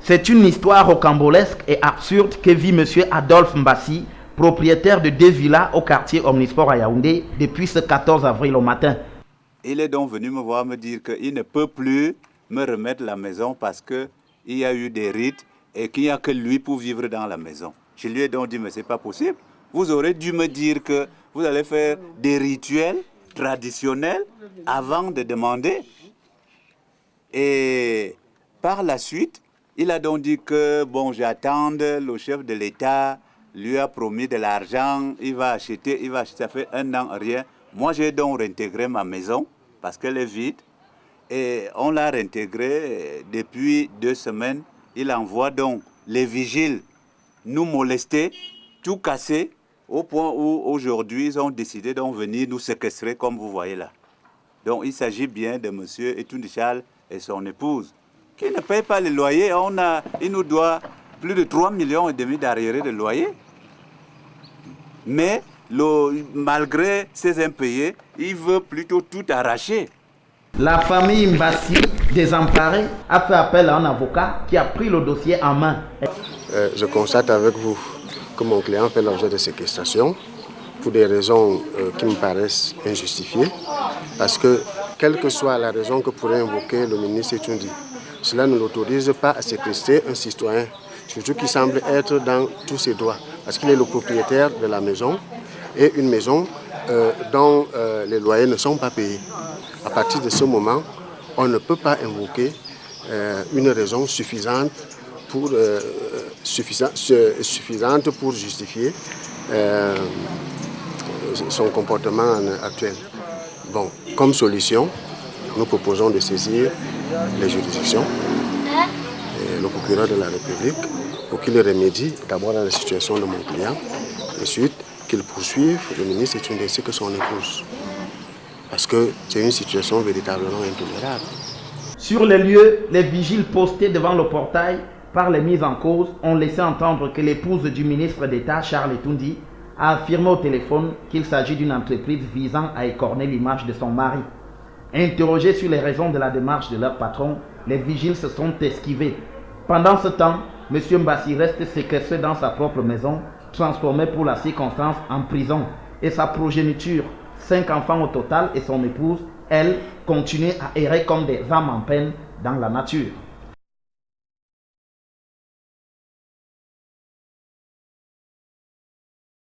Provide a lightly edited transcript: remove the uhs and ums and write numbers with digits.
C'est une histoire rocambolesque et absurde que vit M. Adolphe Mbassi, propriétaire de 2 villas au quartier Omnisport à Yaoundé depuis ce 14 avril au matin. Il est donc venu me voir me dire qu'il ne peut plus me remettre la maison parce qu'il y a eu des rites et qu'il n'y a que lui pour vivre dans la maison. Je lui ai donc dit, mais ce n'est pas possible. Vous aurez dû me dire que vous allez faire des rituels traditionnels avant de demander. Et par la suite, il a donc dit que, bon, j'attends, le chef de l'État lui a promis de l'argent, il va acheter, ça fait 1 an, rien. Moi, j'ai donc réintégré ma maison parce qu'elle est vide. Et on l'a réintégrée depuis 2 semaines. Il envoie donc les vigiles nous molester, tout casser, au point où aujourd'hui, ils ont décidé de venir nous séquestrer, comme vous voyez là. Donc, il s'agit bien de M. Etoundi Charles et son épouse, qui ne payent pas le loyer. Il nous doit plus de 3,5 millions d'arriérés de loyer. Mais malgré ces impayés, il veut plutôt tout arracher. La famille Mbassi, désemparée, a fait appel à un avocat qui a pris le dossier en main. Je constate avec vous que mon client fait l'objet de séquestration pour des raisons qui me paraissent injustifiées. Parce que, quelle que soit la raison que pourrait invoquer le ministre Etoundi, cela ne l'autorise pas à séquestrer un citoyen, surtout qui semble être dans tous ses droits. Parce qu'il est le propriétaire de la maison et une maison dont les loyers ne sont pas payés. À partir de ce moment, on ne peut pas invoquer une raison suffisante pour justifier son comportement actuel. Bon, comme solution, nous proposons de saisir les juridictions et le procureur de la République pour qu'il remédie d'abord à la situation de mon client, ensuite qu'il poursuive le ministre Etoundi ainsi que son épouse. Parce que c'est une situation véritablement intolérable. Sur les lieux, les vigiles postés devant le portail par les mises en cause ont laissé entendre que l'épouse du ministre d'État, Charles Etoundi, a affirmé au téléphone qu'il s'agit d'une entreprise visant à écorner l'image de son mari. Interrogés sur les raisons de la démarche de leur patron, les vigiles se sont esquivés. Pendant ce temps, M. Mbassi reste séquestré dans sa propre maison, transformé pour la circonstance en prison, et sa progéniture, 5 enfants au total, et son épouse, elle, continue à errer comme des âmes en peine dans la nature.